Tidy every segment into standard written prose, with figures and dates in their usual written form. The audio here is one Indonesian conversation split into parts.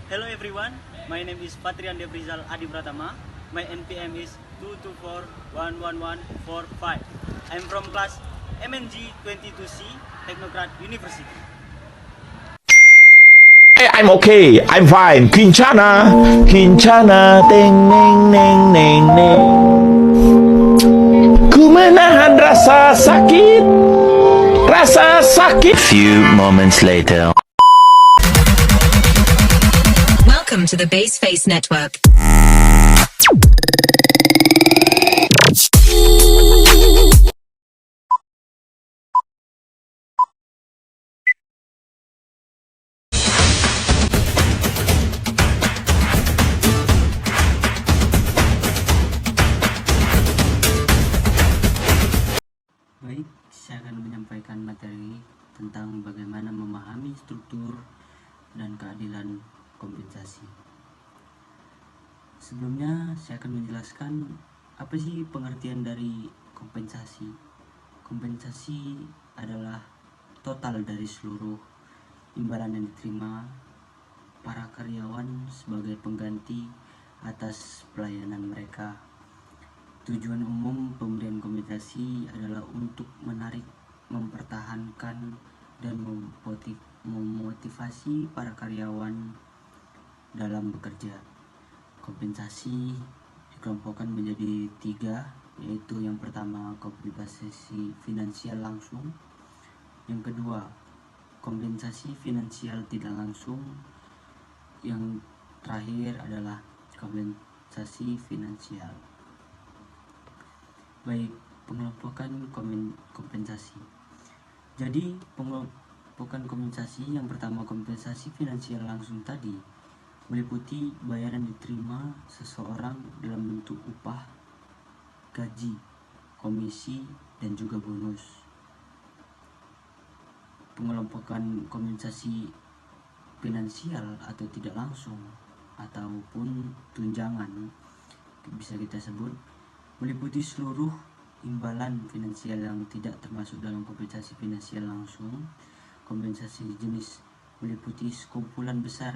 Hello everyone, my name is Patrian Devrizal Adi Pratama. My NPM is 2241145. I'm from class MNG 22C, Technocrat University. Hey, I'm okay. I'm fine. Kincana, Kincana, teng neng neng neng neng. Ku menahan rasa sakit, rasa sakit. Few moments later. Welcome to the Base Face Network. Baik, saya akan menyampaikan materi tentang bagaimana memahami struktur dan keadilan kompensasi. Sebelumnya, saya akan menjelaskan apa sih pengertian dari kompensasi. Kompensasi adalah total dari seluruh imbalan yang diterima para karyawan sebagai pengganti atas pelayanan mereka. Tujuan umum pemberian kompensasi adalah untuk menarik, mempertahankan, dan memotivasi para karyawan dalam bekerja. Kompensasi dikelompokkan menjadi 3, yaitu yang pertama kompensasi finansial langsung, yang kedua kompensasi finansial tidak langsung, yang terakhir adalah kompensasi finansial. Baik, pengelompokan kompensasi. Jadi pengelompokan kompensasi yang pertama, kompensasi finansial langsung tadi meliputi bayaran diterima seseorang dalam bentuk upah, gaji, komisi, dan juga bonus. Pengelompokan kompensasi finansial atau tidak langsung ataupun tunjangan bisa kita sebut meliputi seluruh imbalan finansial yang tidak termasuk dalam kompensasi finansial langsung. Kompensasi jenis meliputi sekumpulan besar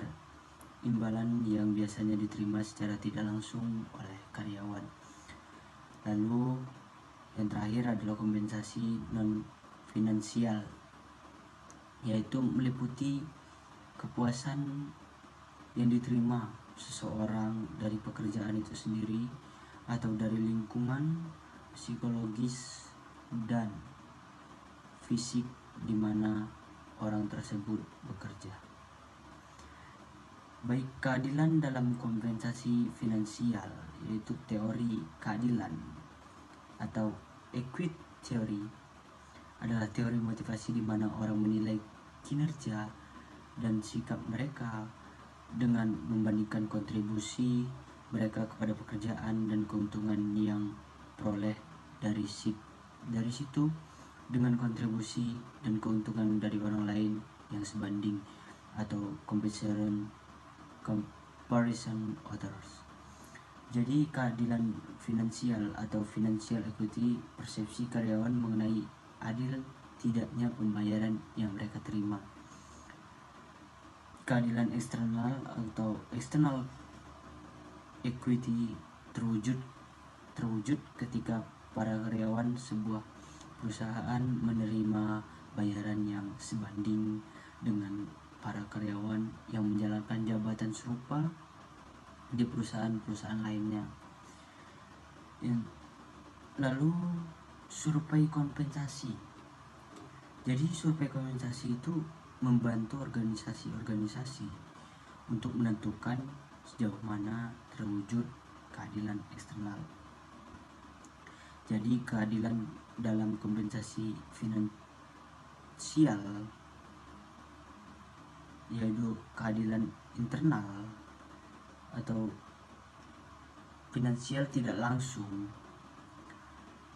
imbalan yang biasanya diterima secara tidak langsung oleh karyawan. Lalu yang terakhir adalah kompensasi non finansial, yaitu meliputi kepuasan yang diterima seseorang dari pekerjaan itu sendiri atau dari lingkungan psikologis dan fisik di mana orang tersebut bekerja. Baik, keadilan dalam kompensasi finansial, yaitu teori keadilan atau equity theory, adalah teori motivasi di mana orang menilai kinerja dan sikap mereka dengan membandingkan kontribusi mereka kepada pekerjaan dan keuntungan yang peroleh dari situ dengan kontribusi dan keuntungan dari orang lain yang sebanding atau comparison others. Jadi keadilan finansial atau financial equity, persepsi karyawan mengenai adil tidaknya pembayaran yang mereka terima. Keadilan eksternal atau external equity terwujud ketika para karyawan sebuah perusahaan menerima bayaran yang sebanding dengan para karyawan yang menjalankan jabatan serupa di perusahaan-perusahaan lainnya. Lalu survei kompensasi. Jadi survei kompensasi itu membantu organisasi-organisasi untuk menentukan sejauh mana terwujud keadilan eksternal. Jadi keadilan dalam kompensasi finansial yaitu keadilan internal atau finansial tidak langsung,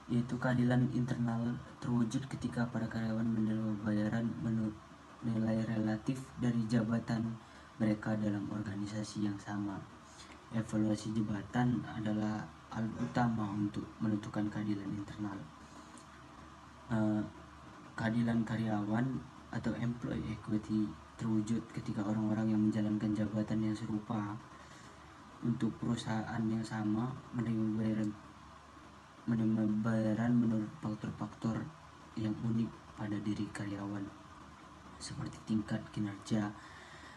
yaitu keadilan internal terwujud ketika para karyawan menerima bayaran menurut nilai relatif dari jabatan mereka dalam organisasi yang sama. Evaluasi jabatan adalah hal utama untuk menentukan keadilan internal. Keadilan karyawan atau employee equity terwujud ketika orang-orang yang menjalankan jabatan yang yang serupa untuk perusahaan yang sama menerima bayaran menurut faktor-faktor yang unik pada diri karyawan, seperti tingkat kinerja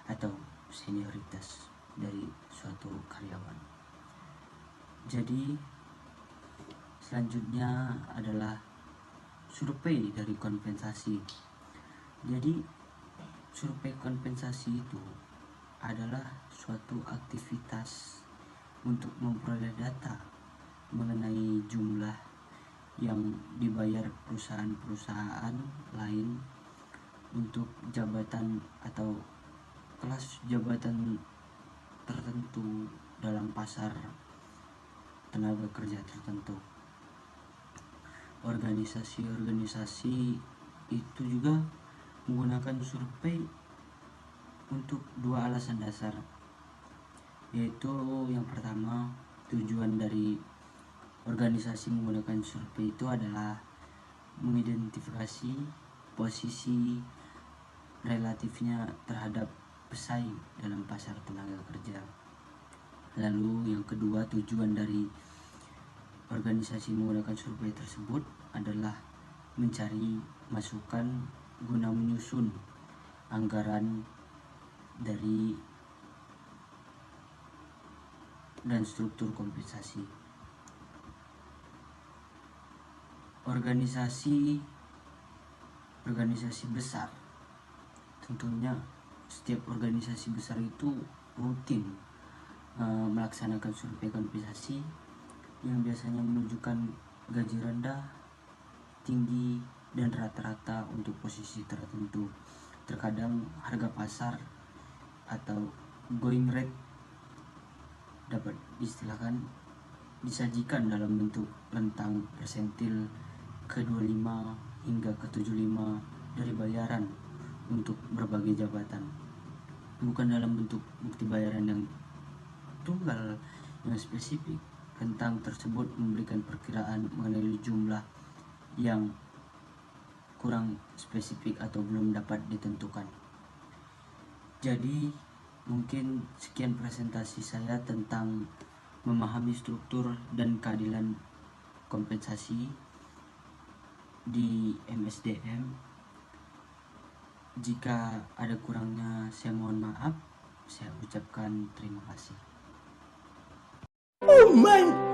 atau senioritas dari suatu karyawan. Jadi selanjutnya adalah survei dari kompensasi. Jadi survei kompensasi itu adalah suatu aktivitas untuk memperoleh data mengenai jumlah yang dibayar perusahaan-perusahaan lain untuk jabatan atau kelas jabatan tertentu dalam pasar tenaga kerja tertentu. Organisasi-organisasi itu juga menggunakan survei untuk dua alasan dasar, yaitu yang pertama, tujuan dari organisasi menggunakan survei itu adalah mengidentifikasi posisi relatifnya terhadap pesaing dalam pasar tenaga kerja. Lalu yang kedua, tujuan dari organisasi menggunakan survei tersebut adalah mencari masukan guna menyusun anggaran dari dan struktur kompensasi. Organisasi besar, tentunya setiap organisasi besar itu rutin melaksanakan survei kompensasi yang biasanya menunjukkan gaji rendah, tinggi, dan rata-rata untuk posisi tertentu. Terkadang harga pasar atau going rate dapat disajikan dalam bentuk rentang persentil ke-25 hingga ke-75 dari bayaran untuk berbagai jabatan, bukan dalam bentuk bukti bayaran yang tunggal yang spesifik. Rentang tersebut memberikan perkiraan mengenai jumlah yang kurang spesifik atau belum dapat ditentukan. Jadi mungkin sekian presentasi saya tentang memahami struktur dan keadilan kompensasi di MSDM. Jika ada kurangnya saya mohon maaf. Saya ucapkan terima kasih. Oh my